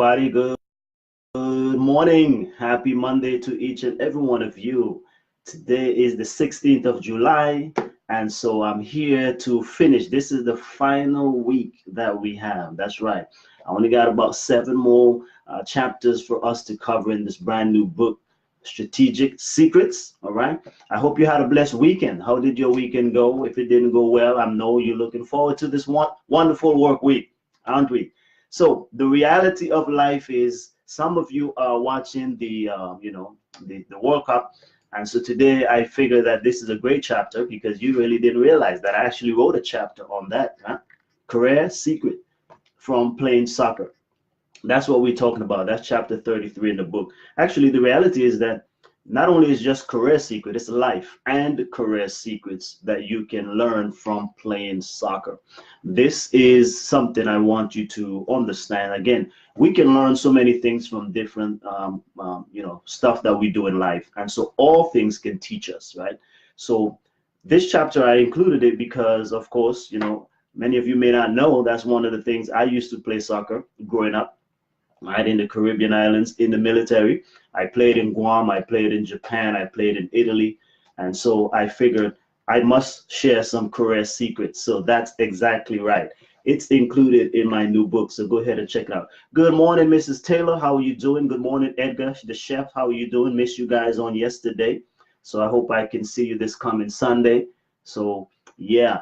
everybody. Good morning. Happy Monday to each and every one of you. Today is the 16th of July, and so I'm here to finish. This is the final week that we have. That's right. I only got about seven more chapters for us to cover in this brand new book, Strategic Secrets. All right. I hope you had a blessed weekend. How did your weekend go? If it didn't go well, I know you're looking forward to this wonderful work week, aren't we? So the reality of life is some of you are watching the World Cup, and so today I figure that this is a great chapter because you really didn't realize that I actually wrote a chapter on that, huh? Career secret from playing soccer. That's what we're talking about. That's chapter 33 in the book. Actually, the reality is that not only is just career secret, it's life and career secrets that you can learn from playing soccer. This is something I want you to understand. Again, we can learn so many things from different stuff that we do in life, and so all things can teach us, right? So this chapter I included it because, of course, many of you may not know that's one of the things. I used to play soccer growing up, right, in the Caribbean islands in the military. I played in Guam, I played in Japan, I played in Italy. And so I figured I must share some career secrets. So that's exactly right. It's included in my new book. So go ahead and check it out. Good morning, Mrs. Taylor. How are you doing? Good morning, Edgar, the chef. How are you doing? Missed you guys on yesterday. So I hope I can see you this coming Sunday. So yeah,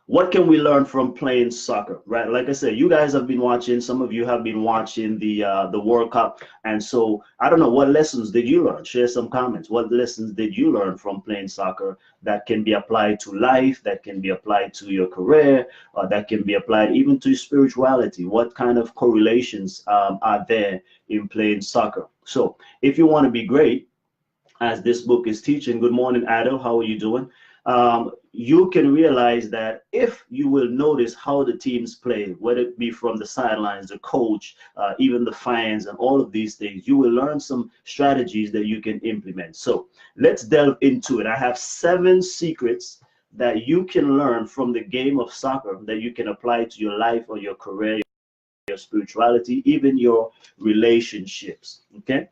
what can we learn from playing soccer, right? Like I said, you guys have been watching, some of you have been watching the World Cup, and so I don't know, what lessons did you learn? Share some comments. What lessons did you learn from playing soccer that can be applied to life, that can be applied to your career, or that can be applied even to spirituality? What kind of correlations are there in playing soccer? So if you want to be great, as this book is teaching. Good morning, Adel. How are you doing? You can realize that if you will notice how the teams play, whether it be from the sidelines, the coach, even the fans, and all of these things, you will learn some strategies that you can implement. So let's delve into it. I have 7 secrets that you can learn from the game of soccer that you can apply to your life or your career, your spirituality, even your relationships. Okay.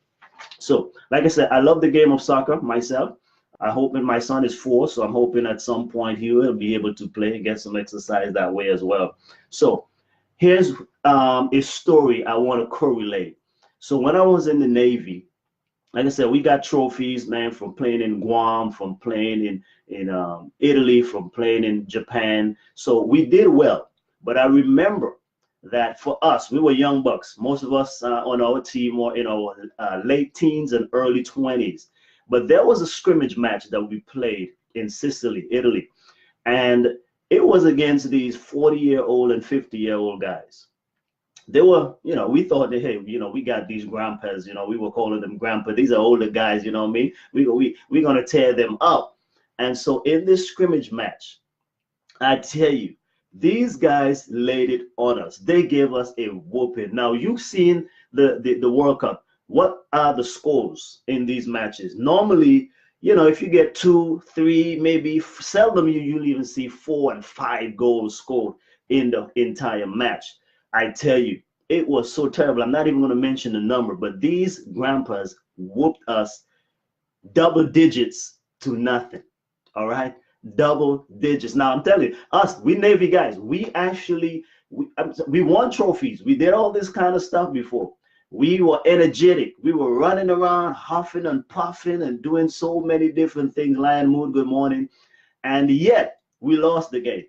So, like I said, I love the game of soccer myself. I hope, and my son is 4, so I'm hoping at some point he will be able to play and get some exercise that way as well. So, here's a story I want to correlate. So, when I was in the Navy, like I said, we got trophies, man, from playing in Guam, from playing in Italy, from playing in Japan. So we did well. But I remember that for us, we were young bucks. Most of us on our team were in our late teens and early 20s. But there was a scrimmage match that we played in Sicily, Italy, and it was against these 40-year-old and 50-year-old guys. They were, we thought that, hey, we got these grandpas, we were calling them grandpa. These are older guys, you know what I mean? We're going to tear them up. And so in this scrimmage match, I tell you, these guys laid it on us. They gave us a whooping. Now, you've seen the World Cup. What are the scores in these matches? Normally, if you get 2, 3, maybe seldom you'll even see 4 and 5 goals scored in the entire match. I tell you, it was so terrible. I'm not even going to mention the number, but these grandpas whooped us double digits to nothing. All right, double digits. Now I'm telling you, we Navy guys, we won trophies. We did all this kind of stuff before. We were energetic. We were running around, huffing and puffing and doing so many different things. Lion Moon, good morning. And yet we lost the game.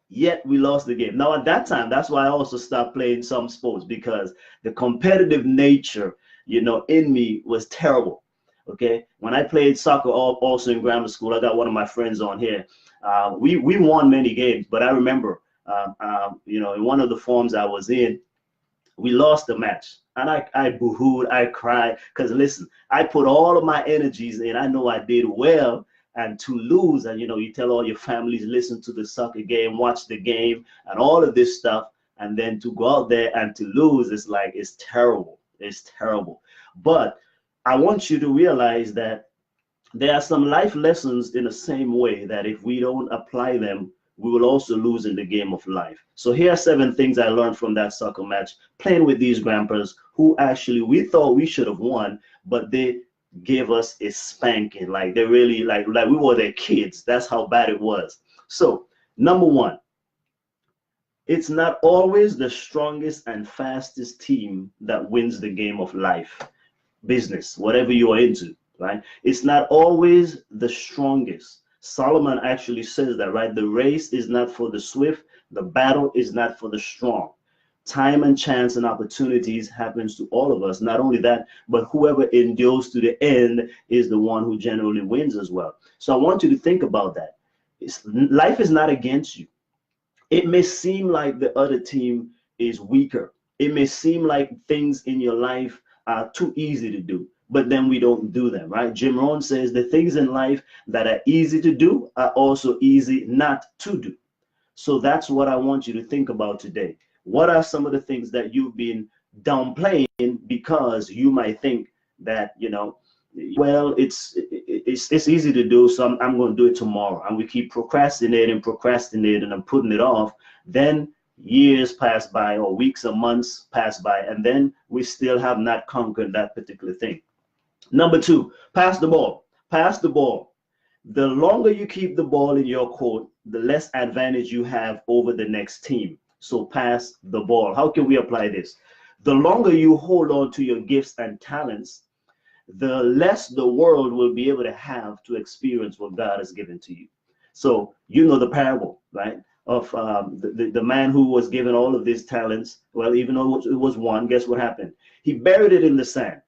Now at that time, that's why I also stopped playing some sports, because the competitive nature, in me was terrible. Okay, when I played soccer also in grammar school, I got one of my friends on here. We won many games, but I remember, in one of the forms I was in, we lost the match, and I boo-hooed, I cried, because listen, I put all of my energies in. I know I did well, and to lose, and you tell all your families, listen to the soccer game, watch the game, and all of this stuff, and then to go out there and to lose, it's terrible. It's terrible. But I want you to realize that there are some life lessons in the same way that if we don't apply them, we will also lose in the game of life. So here are 7 things I learned from that soccer match, playing with these grandpas who actually we thought we should have won, but they gave us a spanking. Like they really like we were their kids. That's how bad it was. So number 1, it's not always the strongest and fastest team that wins the game of life, business, whatever you are into, right? It's not always the strongest. Solomon actually says that, right? The race is not for the swift, the battle is not for the strong. Time and chance and opportunities happens to all of us. Not only that, but whoever endures to the end is the one who generally wins as well. So I want you to think about that. Life is not against you. It may seem like the other team is weaker. It may seem like things in your life are too easy to do, but then we don't do them, right? Jim Rohn says the things in life that are easy to do are also easy not to do. So that's what I want you to think about today. What are some of the things that you've been downplaying because you might think that, well, it's easy to do, so I'm going to do it tomorrow. And we keep procrastinating and putting it off. Then years pass by, or weeks or months pass by, and then we still have not conquered that particular thing. Number 2, pass the ball. Pass the ball. The longer you keep the ball in your court, the less advantage you have over the next team. So pass the ball. How can we apply this? The longer you hold on to your gifts and talents, the less the world will be able to have to experience what God has given to you. So you know the parable, right? Of the man who was given all of these talents. Well, even though it was one, guess what happened? He buried it in the sand.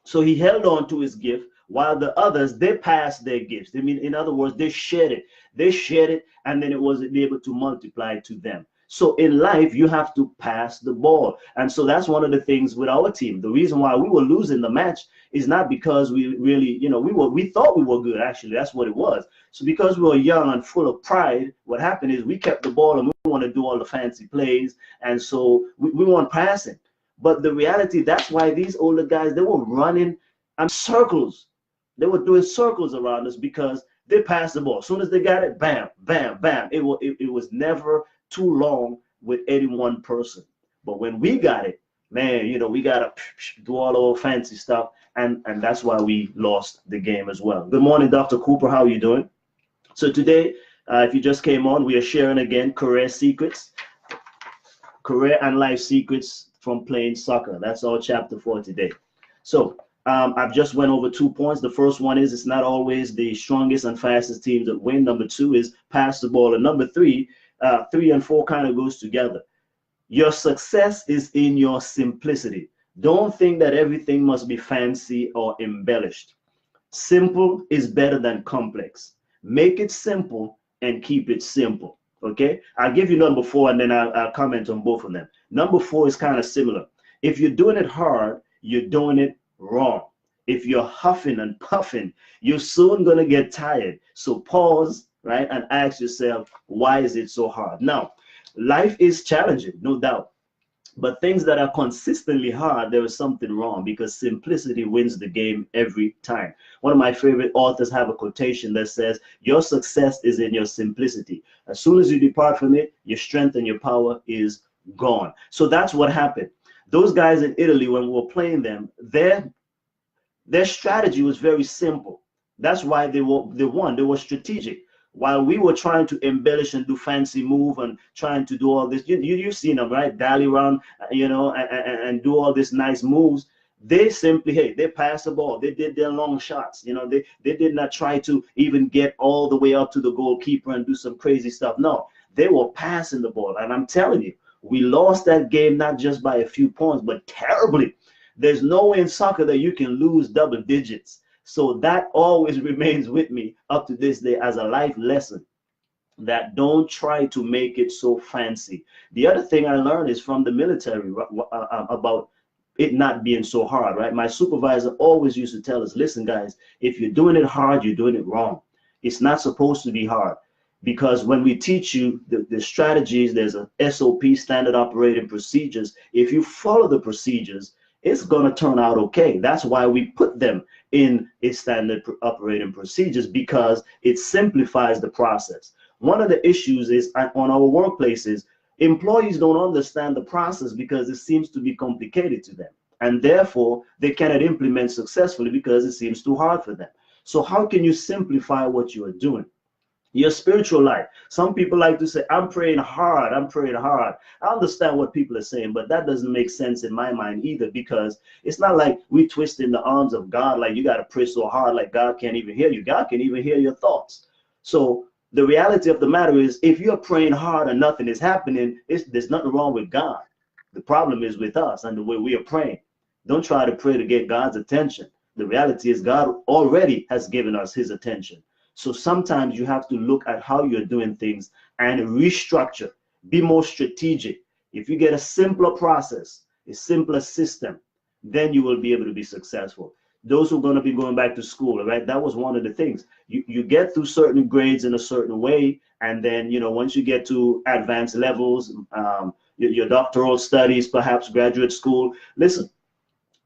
So he held on to his gift while the others, they passed their gifts. I mean, in other words, they shared it. They shared it, and then it wasn't able to multiply to them. So in life, you have to pass the ball. And so that's one of the things with our team. The reason why we were losing the match is not because we really, we thought we were good, actually. That's what it was. So because we were young and full of pride, what happened is we kept the ball and we want to do all the fancy plays. And so we weren't passing. But the reality, that's why these older guys, they were running circles. They were doing circles around us because they passed the ball. As soon as they got it, bam, bam, bam. It was never too long with any one person. But when we got it, man, we got to do all the fancy stuff. And that's why we lost the game as well. Good morning, Dr. Cooper. How are you doing? So today, if you just came on, we are sharing again career and life secrets from playing soccer. That's our chapter for today. So I've just went over 2 points. The first one is it's not always the strongest and fastest teams that win. Number 2 is pass the ball. And number 3, 3 and 4 kind of goes together. Your success is in your simplicity. Don't think that everything must be fancy or embellished. Simple is better than complex. Make it simple and keep it simple. Okay, I'll give you number 4 and then I'll comment on both of them. Number 4 is kind of similar. If you're doing it hard, you're doing it wrong. If you're huffing and puffing, you're soon going to get tired. So pause, right, and ask yourself, why is it so hard? Now, life is challenging, no doubt. But things that are consistently hard, there is something wrong, because simplicity wins the game every time. One of my favorite authors have a quotation that says, your success is in your simplicity. As soon as you depart from it, your strength and your power is gone. So that's what happened. Those guys in Italy, when we were playing them, their strategy was very simple. That's why they won. They were strategic. While we were trying to embellish and do fancy move and trying to do all this, you've seen them, right? Dally around, and do all these nice moves. They simply, hey, they passed the ball. They did their long shots. They did not try to even get all the way up to the goalkeeper and do some crazy stuff. No, they were passing the ball. And I'm telling you, we lost that game not just by a few points, but terribly. There's no way in soccer that you can lose double digits. So that always remains with me up to this day as a life lesson, that don't try to make it so fancy. The other thing I learned is from the military about it not being so hard, right? My supervisor always used to tell us, listen, guys, if you're doing it hard, you're doing it wrong. It's not supposed to be hard, because when we teach you the strategies, there's a SOP, standard operating procedures. If you follow the procedures, it's going to turn out okay. That's why we put them in a standard operating procedures, because it simplifies the process. One of the issues is on our workplaces, employees don't understand the process because it seems to be complicated to them. And therefore, they cannot implement successfully because it seems too hard for them. So how can you simplify what you are doing? Your spiritual life. Some people like to say, I'm praying hard, I'm praying hard. I understand what people are saying, but that doesn't make sense in my mind either, because it's not like we twist in the arms of God, like you got to pray so hard, like God can't even hear you. God can even hear your thoughts. So the reality of the matter is, if you're praying hard and nothing is happening, there's nothing wrong with God. The problem is with us and the way we are praying. Don't try to pray to get God's attention. The reality is God already has given us his attention. So sometimes you have to look at how you're doing things and restructure, be more strategic. If you get a simpler process, a simpler system, then you will be able to be successful. Those who are going to be going back to school, right? That was one of the things. You get through certain grades in a certain way. And then, you know, once you get to advanced levels, your doctoral studies, perhaps graduate school, listen,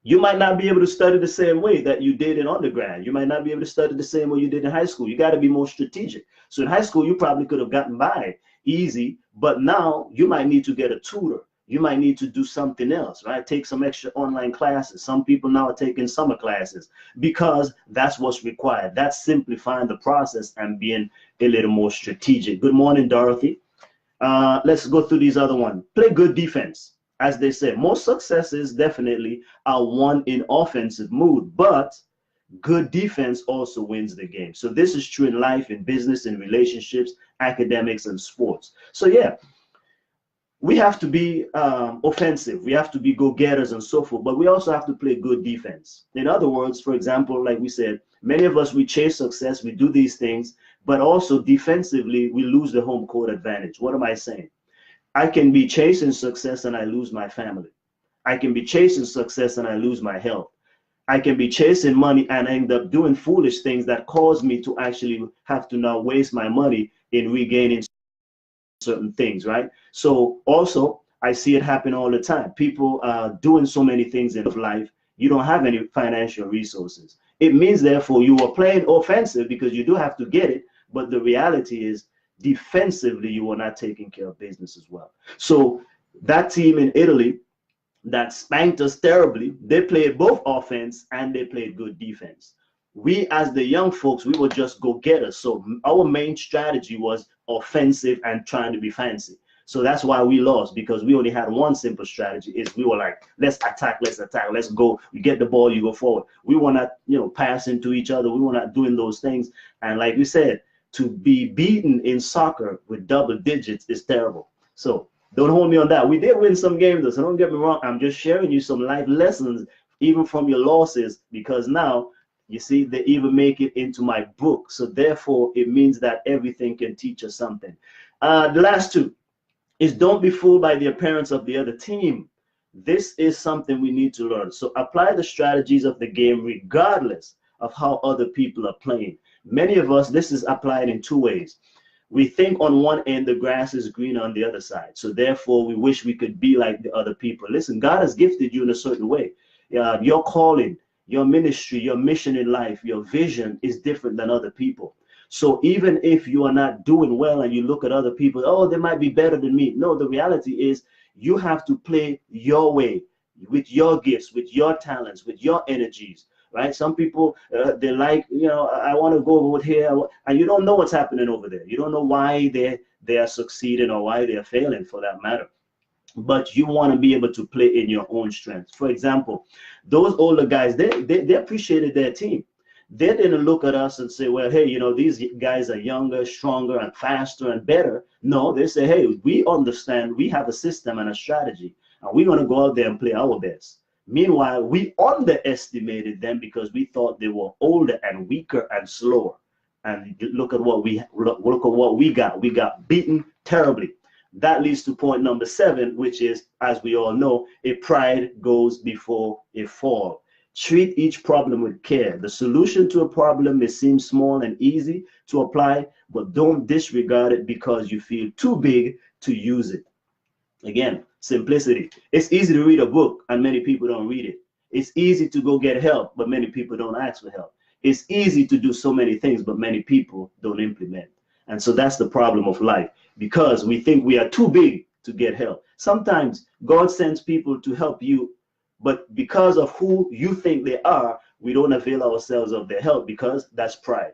you might not be able to study the same way that you did in undergrad. You might not be able to study the same way you did in high school. You got to be more strategic. So in high school, you probably could have gotten by easy, but now you might need to get a tutor. You might need to do something else, right? Take some extra online classes. Some people now are taking summer classes because that's what's required. That's simplifying the process and being a little more strategic. Good morning, Dorothy. Let's go through these other ones. Play good defense. As they say, most successes definitely are won in offensive mood, but good defense also wins the game. So this is true in life, in business, in relationships, academics, and sports. So yeah, we have to be offensive. We have to be go-getters and so forth, but we also have to play good defense. In other words, for example, like we said, many of us, we chase success, we do these things, but also defensively, we lose the home court advantage. What am I saying? I can be chasing success and I lose my family. I can be chasing success and I lose my health. I can be chasing money and end up doing foolish things that cause me to actually have to now waste my money in regaining certain things, right? So also, I see it happen all the time. People are doing so many things in life, you don't have any financial resources. It means, therefore, you are playing offensive because you do have to get it, but the reality is, defensively, you are not taking care of business as well. So that team in Italy that spanked us terribly, they played both offense and they played good defense. We, as the young folks, we were just go-getters. So our main strategy was offensive and trying to be fancy. So that's why we lost, because we only had one simple strategy. Is we were like, let's attack, let's go. You get the ball, you go forward. We were not, you know, passing to each other. We were not doing those things. And like we said, to be beaten in soccer with double digits is terrible. So don't hold me on that. We did win some games, though, so don't get me wrong. I'm just sharing you some life lessons, even from your losses, because now, you see, they even make it into my book. So therefore, it means that everything can teach us something. The last two is, don't be fooled by the appearance of the other team. This is something we need to learn. So apply the strategies of the game regardless of how other people are playing. Many of us, this is applied in two ways. We think on one end the grass is greener on the other side. So therefore, we wish we could be like the other people. Listen, God has gifted you in a certain way. Your calling, your ministry, your mission in life, your vision is different than other people. So even if you are not doing well and you look at other people, oh, they might be better than me. No, the reality is you have to play your way with your gifts, with your talents, with your energies. Right? Some people, they like, you know, I want to go over here, and you don't know what's happening over there. You don't know why they are succeeding or why they are failing, for that matter. But you want to be able to play in your own strength. For example, those older guys, they appreciated their team. They didn't look at us and say, well, hey, you know, these guys are younger, stronger, and faster and better. No, they say, hey, we understand, we have a system and a strategy, and we're going to go out there and play our best. Meanwhile, we underestimated them because we thought they were older and weaker and slower. And look at what we got. We got beaten terribly. That leads to point number 7, which is, as we all know, a pride goes before a fall. Treat each problem with care. The solution to a problem may seem small and easy to apply, but don't disregard it because you feel too big to use it. Again, simplicity. It's easy to read a book and many people don't read it. It's easy to go get help, but many people don't ask for help. It's easy to do so many things, but many people don't implement. And so that's the problem of life, because we think we are too big to get help. Sometimes God sends people to help you, but because of who you think they are, we don't avail ourselves of their help, because that's pride.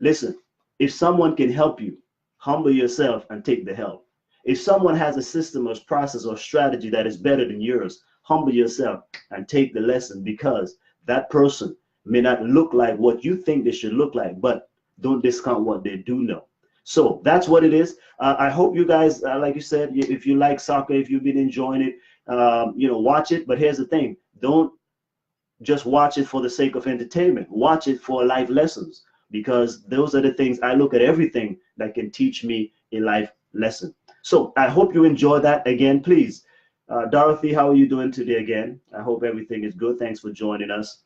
Listen, if someone can help you, humble yourself and take the help. If someone has a system or process or strategy that is better than yours, humble yourself and take the lesson, because that person may not look like what you think they should look like, but don't discount what they do know. So that's what it is. I hope you guys, like you said, if you like soccer, if you've been enjoying it, watch it. But here's the thing: don't just watch it for the sake of entertainment. Watch it for life lessons, because those are the things I look at, everything that can teach me a life lesson. So I hope you enjoy that. Again, please, Dorothy, how are you doing today again? I hope everything is good. Thanks for joining us.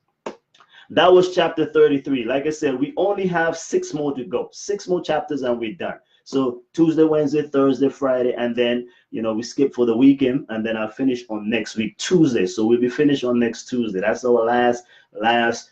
That was chapter 33. Like I said, we only have 6 more to go. 6 more chapters and we're done. So Tuesday, Wednesday, Thursday, Friday, and then, we skip for the weekend, and then I'll finish on next week, Tuesday. So we'll be finished on next Tuesday. That's our last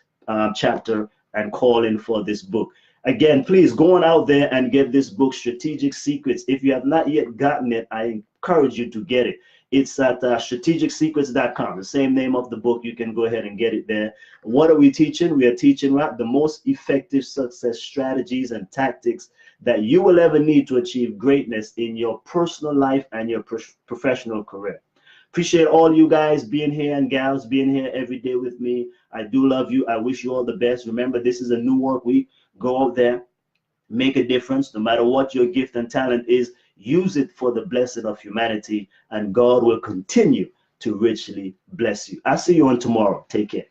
chapter and calling for this book. Again, please go on out there and get this book, Strategic Secrets. If you have not yet gotten it, I encourage you to get it. It's at strategicsecrets.com, the same name of the book. You can go ahead and get it there. What are we teaching? We are teaching the most effective success strategies and tactics that you will ever need to achieve greatness in your personal life and your professional career. Appreciate all you guys being here and gals being here every day with me. I do love you. I wish you all the best. Remember, this is a new work week. Go out there, make a difference. No matter what your gift and talent is, use it for the blessing of humanity, and God will continue to richly bless you. I'll see you on tomorrow. Take care.